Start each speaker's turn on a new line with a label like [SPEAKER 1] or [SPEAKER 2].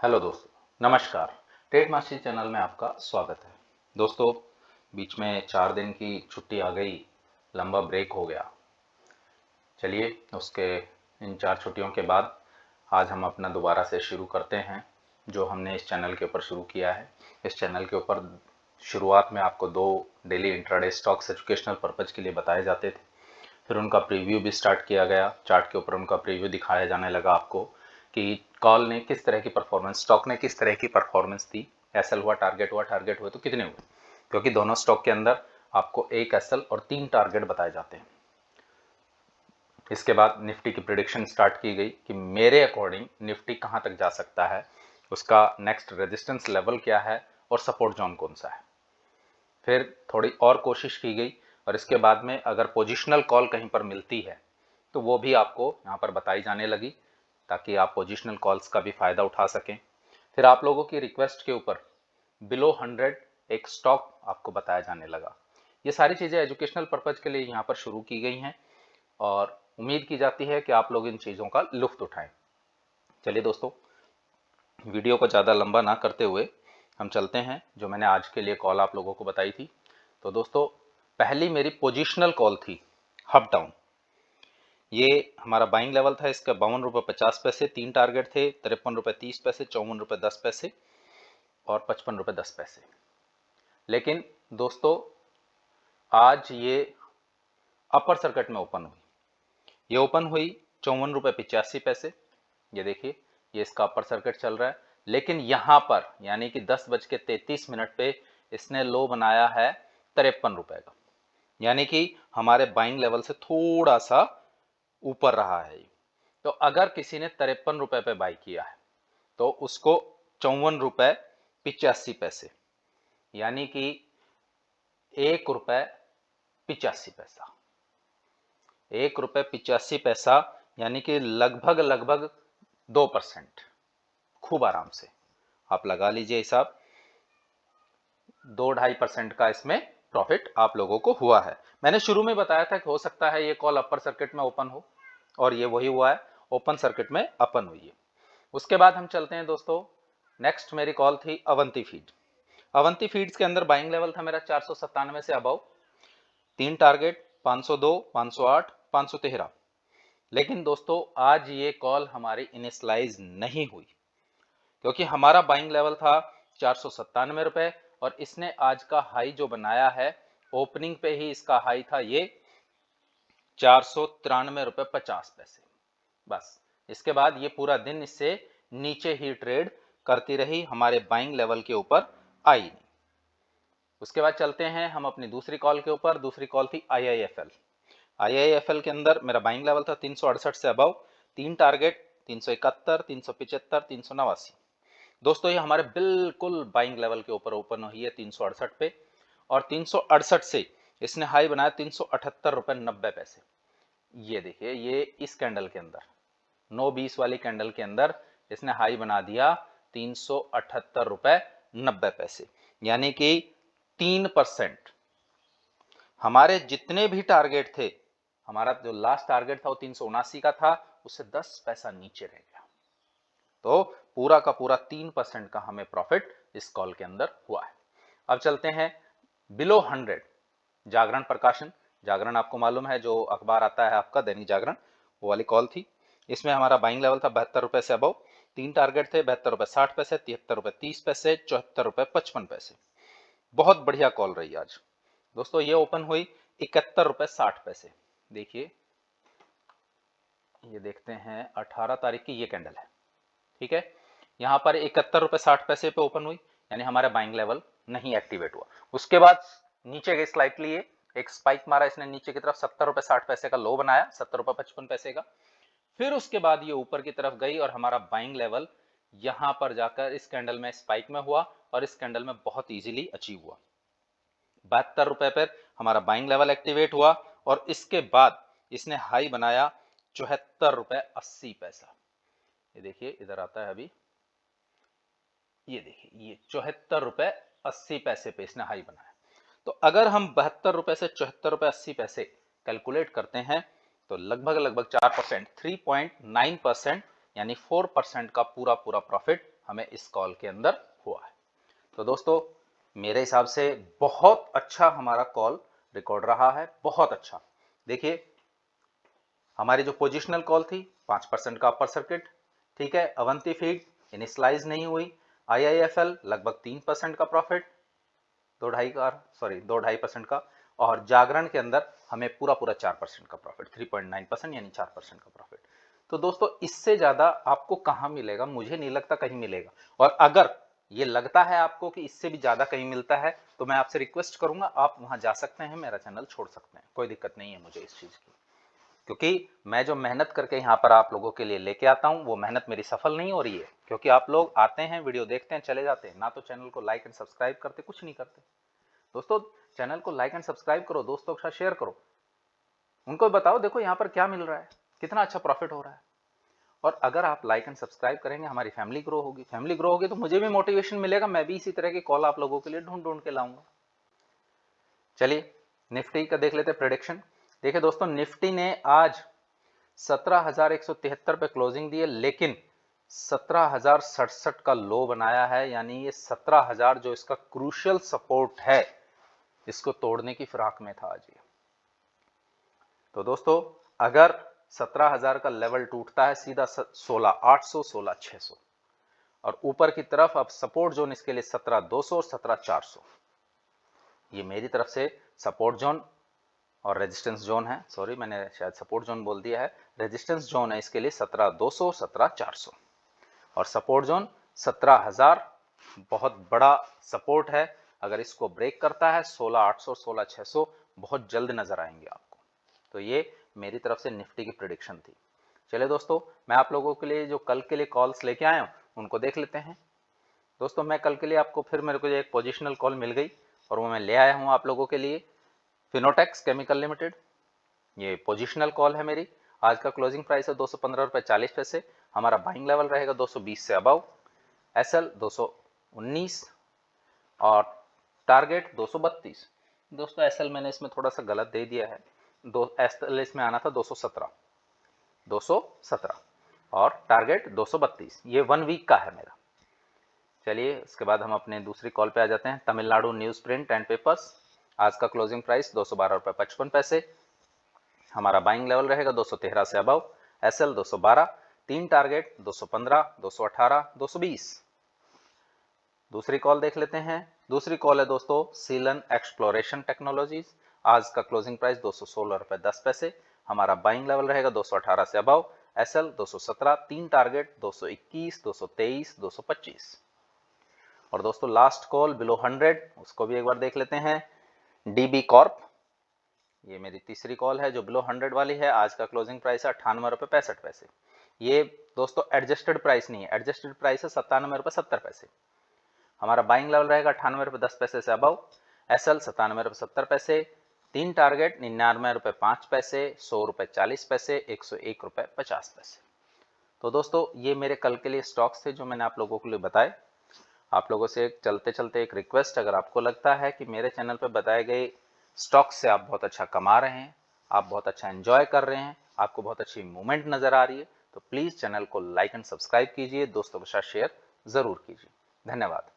[SPEAKER 1] Hello दोस्तों, नमस्कार। Trade master channel में आपका स्वागत है। दोस्तों, बीच में 4 दिन की छुट्टी आ गई, लंबा ब्रेक हो गया। चलिए, उसके इन 4 छुट्टियों के बाद आज हम अपना दोबारा से शुरू करते हैं जो हमने इस चैनल के ऊपर शुरू किया है। इस चैनल के ऊपर शुरुआत में आपको 2 daily intraday stocks educational purpose के लिए बताए जाते थे। फिर उनका प्रीव्यू भी स्टार्ट किया गया, चार्ट के ऊपर उनका प्रीव्यू दिखाया जाने लगा आपको कि कॉल ने किस तरह की परफॉर्मेंस, स्टॉक ने किस तरह की परफॉर्मेंस दी, एसएल हुआ, टारगेट हुए तो कितने हुए, क्योंकि दोनों स्टॉक के अंदर आपको 1 एसएल और 3 टारगेट बताए जाते हैं। इसके बाद निफ्टी की प्रिडिक्शन स्टार्ट की गई कि मेरे अकॉर्डिंग निफ्टी कहां तक जा सकता है, उसका नेक्स्ट रेजिस्टेंस लेवल क्या है और सपोर्ट जोन कौन सा है। फिर थोड़ी और कोशिश की गई और इसके बाद में अगर पोजिशनल कॉल कहीं पर मिलती है तो वो भी आपको यहाँ पर बताई जाने लगी ताकि आप पोजिशनल कॉल्स का भी फ़ायदा उठा सकें। फिर आप लोगों की रिक्वेस्ट के ऊपर बिलो 100 एक स्टॉक आपको बताया जाने लगा। ये सारी चीज़ें एजुकेशनल पर्पज़ के लिए यहाँ पर शुरू की गई हैं और उम्मीद की जाती है कि आप लोग इन चीज़ों का लुफ्त उठाएं। चलिए दोस्तों, वीडियो को ज़्यादा लंबा ना करते हुए हम चलते हैं जो मैंने आज के लिए कॉल आप लोगों को बताई थी। तो दोस्तों, पहली मेरी पोजिशनल कॉल थी हब डाउन। ये हमारा बाइंग लेवल था, इसका 52 रुपये 50 पैसे, 3 टारगेट थे, 53 रुपये 30 पैसे, 54 रुपये 10 पैसे और 55 रुपये 10 पैसे। लेकिन दोस्तों, आज ये अपर सर्किट में ओपन हुई। ये ओपन हुई 54 रुपये 85 पैसे। ये देखिए, ये इसका अपर सर्किट चल रहा है, लेकिन यहां पर यानी कि 10:33 पे इसने लो बनाया है 53 रुपए का, यानी कि हमारे बाइंग लेवल से थोड़ा सा ऊपर रहा है। तो अगर किसी ने 53 रुपए पे बाई किया है तो उसको 54 रुपये 85 पैसे यानी कि 1 रुपये 85 पैसा, 1 रुपये 85 पैसा यानी कि लगभग 2%। खूब आराम से आप लगा लीजिए हिसाब, 2-2.5% का इसमें प्रॉफिट आप लोगों को हुआ है। मैंने शुरू में बताया था कि हो सकता है ये कॉल अपर सर्किट में ओपन हो और ये वही हुआ है, ओपन सर्किट में अपन हुई है। उसके बाद हम चलते हैं दोस्तों, नेक्स्ट मेरी कॉल थी अवंती फीड। अवंती फीड्स के अंदर बाइंग लेवल था मेरा 497 से अबव, 3 टारगेट 502, 508, 513। लेकिन दोस्तों, आज ये कॉल हमारी इनिशलाइज नहीं हुई क्योंकि हमारा बाइंग लेवल था 497 रुपए और इसने आज का हाई जो बनाया है, ओपनिंग पे ही इसका हाई था ये 493 रुपये 50 पैसे। बस इसके बाद ये पूरा दिन इससे नीचे ही ट्रेड करती रही, हमारे बाइंग लेवल के ऊपर आई नहीं। उसके बाद चलते हैं हम अपनी दूसरी कॉल के ऊपर। दूसरी कॉल थी आईआईएफएल। आईआईएफएल के अंदर मेरा बाइंग लेवल था 368 से अबव, 3 टारगेट 371, 375, 389। दोस्तों, ये हमारे बिल्कुल बाइंग लेवल के ऊपर ओपन हुई है 368 पे और 368 से इसने हाई बनाया 378 रुपये 90 पैसे। ये देखिए, ये इस कैंडल के अंदर 9:20 वाली कैंडल के अंदर इसने हाई बना दिया 378 रुपये 90 पैसे, यानी कि 3%। हमारे जितने भी टारगेट थे, हमारा जो लास्ट टारगेट था वो 379 का था, उससे 10 पैसा नीचे रह गया। तो पूरा का पूरा 3% का हमें प्रॉफिट इस कॉल के अंदर हुआ है। अब चलते हैं बिलो 100 जागरण प्रकाशन। जागरण आपको मालूम है, जो अखबार आता है आपका दैनिक जागरण, वो वाली कॉल थी। इसमें हमारा बाइंग लेवल था 72 रुपए से अबव, 3 टारगेट थे 72 रुपए 60 पैसे, 73 रुपए 30 पैसे, 74 रुपए 55 पैसे। बहुत बढ़िया कॉल रही आज दोस्तों। ये ओपन हुई 71 रुपए 60 पैसे। देखिए, ये देखते हैं 18 तारीख की ये कैंडल है, ठीक है। यहां पर 71 रुपए 60 पैसे पे ओपन हुई, यानी हमारा बाइंग लेवल नहीं एक्टिवेट हुआ। उसके बाद नीचे गई स्लाइटली, ये एक स्पाइक मारा इसने नीचे की तरफ, 70 रुपए 60 पैसे का लो बनाया, 70 रुपए 55 पैसे का। फिर उसके बाद ये ऊपर की तरफ गई और हमारा बाइंग लेवल यहां पर जाकर इस कैंडल में स्पाइक में हुआ और इस कैंडल में बहुत इजीली अचीव हुआ। 72 रुपए पर हमारा बाइंग लेवल एक्टिवेट हुआ और इसके बाद इसने हाई बनाया 74 रुपए 80 पैसा। ये देखिए, इधर आता है अभी, ये देखिए, ये 74 रुपए 80 पैसे पे इसने हाई बनाया। तो अगर हम 72 रुपए से 74 रुपए 80 पैसे कैलकुलेट करते हैं तो लगभग 4%, 3.9% यानी 4% का पूरा पूरा प्रॉफिट हमें इस कॉल के अंदर हुआ है। तो दोस्तों मेरे हिसाब से बहुत अच्छा हमारा कॉल रिकॉर्ड रहा है, बहुत अच्छा। देखिए हमारी जो पोजिशनल कॉल थी 5% का अपर सर्किट, ठीक है। अवंती फीड इनिशलाइज नहीं हुई। IIFL लगभग 3% का प्रॉफिट, 2-2.5% का। और जागरण के अंदर हमें पूरा 4% का प्रॉफिट, 3.9% यानी 4% का प्रॉफिट। तो दोस्तों इससे ज्यादा आपको कहां मिलेगा, मुझे नहीं लगता कहीं मिलेगा। और अगर ये लगता है आपको कि इससे भी ज्यादा कहीं मिलता है तो मैं आपसे रिक्वेस्ट करूंगा, आप वहां जा सकते हैं, मेरा चैनल छोड़ सकते हैं, कोई दिक्कत नहीं है मुझे इस चीज की। क्योंकि मैं जो मेहनत करके यहाँ पर आप लोगों के लिए लेके आता हूँ वो मेहनत मेरी सफल नहीं हो रही है, क्योंकि आप लोग आते हैं, वीडियो देखते हैं, चले जाते हैं, ना तो चैनल को लाइक एंड सब्सक्राइब करते, कुछ नहीं करते। दोस्तों चैनल को लाइक एंड सब्सक्राइब करो, दोस्तों के साथ शेयर करो, उनको बताओ देखो यहाँ पर क्या मिल रहा है, कितना अच्छा प्रॉफिट हो रहा है। और अगर आप लाइक एंड सब्सक्राइब करेंगे हमारी फैमिली ग्रो होगी, फैमिली ग्रो होगी तो मुझे भी मोटिवेशन मिलेगा, मैं भी इसी तरह की कॉल आप लोगों के लिए ढूंढ ढूंढ के लाऊंगा। चलिए निफ्टी का देख लेते हैं प्रेडिक्शन। देखिए दोस्तों निफ्टी ने आज 17,173 पे क्लोजिंग दी है, लेकिन 17,067 का लो बनाया है, यानी ये 17,000 जो इसका क्रूशियल सपोर्ट है इसको तोड़ने की फिराक में था आज ये। तो दोस्तों अगर 17,000 का लेवल टूटता है सीधा 16,800 16,600, और ऊपर की तरफ अब सपोर्ट जोन इसके लिए 17,200 और 17,400, ये मेरी तरफ से सपोर्ट जोन और रेजिस्टेंस जोन है। सॉरी मैंने शायद सपोर्ट जोन बोल दिया है, रेजिस्टेंस जोन है इसके लिए 17,200 17,400, और सपोर्ट जोन 17,000 बहुत बड़ा सपोर्ट है। अगर इसको ब्रेक करता है 16,800 16,600 बहुत जल्द नजर आएंगे आपको। तो ये मेरी तरफ से निफ्टी की प्रिडिक्शन थी। चलिए दोस्तों मैं आप लोगों के लिए जो कल के लिए कॉल्स लेके आया हूं उनको देख लेते हैं। दोस्तों मैं कल के लिए आपको फिर मेरे को एक पोजिशनल कॉल मिल गई और वो मैं ले आया हूं आप लोगों के लिए। फिनोटेक्स केमिकल लिमिटेड, ये पोजिशनल कॉल है मेरी। आज का क्लोजिंग प्राइस है 215 रुपये 40 पैसे। हमारा बाइंग लेवल रहेगा 220 से अबव। एसएल 219 और टारगेट 232। दोस्तों एसएल मैंने इसमें थोड़ा सा गलत दे दिया है, एसएल इसमें आना था 217 और टारगेट 232, ये 1 वीक का है मेरा। चलिए इसके बाद हम अपने दूसरी कॉल पे आ जाते हैं। Tamil Nadu news print and papers, आज का क्लोजिंग प्राइस 212 रुपये 55 पैसे। हमारा बाइंग लेवल रहेगा 213 से अबव। SL 212, 3 target 215 218 220। दूसरी कॉल देख लेते हैं। दूसरी कॉल है दोस्तों सीलन एक्सप्लोरेशन टेक्नोलॉजीज, आज का क्लोजिंग प्राइस 216 रुपये 10 पैसे। हमारा बाइंग लेवल रहेगा 218 से अबव। SL 217, 3 target 221 223 225। और दोस्तों लास्ट कॉल बिलो 100, उसको भी एक बार देख लेते हैं। डीबी कॉर्प, ये मेरी तीसरी कॉल है जो बिलो 100 वाली है। आज का क्लोजिंग प्राइस है 98 रुपये 65 पैसे। ये दोस्तों एडजस्टेड प्राइस नहीं है, एडजस्टेड प्राइस है 97 रुपये 70 पैसे। हमारा बाइंग लेवल रहेगा 98 रुपये 10 पैसे से अबव। एसएल 97 रुपये 70 पैसे, 3 टारगेट 99 रुपये 5 पैसे, 100 रुपये 40 पैसे, 101 रुपये 50 पैसे। तो दोस्तों ये मेरे कल के लिए स्टॉक्स थे जो मैंने आप लोगों के लिए बताए। आप लोगों से चलते चलते एक रिक्वेस्ट, अगर आपको लगता है कि मेरे चैनल पर बताए गए स्टॉक्स से आप बहुत अच्छा कमा रहे हैं, आप बहुत अच्छा एंजॉय कर रहे हैं, आपको बहुत अच्छी मूवमेंट नजर आ रही है, तो प्लीज चैनल को लाइक एंड सब्सक्राइब कीजिए, दोस्तों के साथ शेयर जरूर कीजिए। धन्यवाद।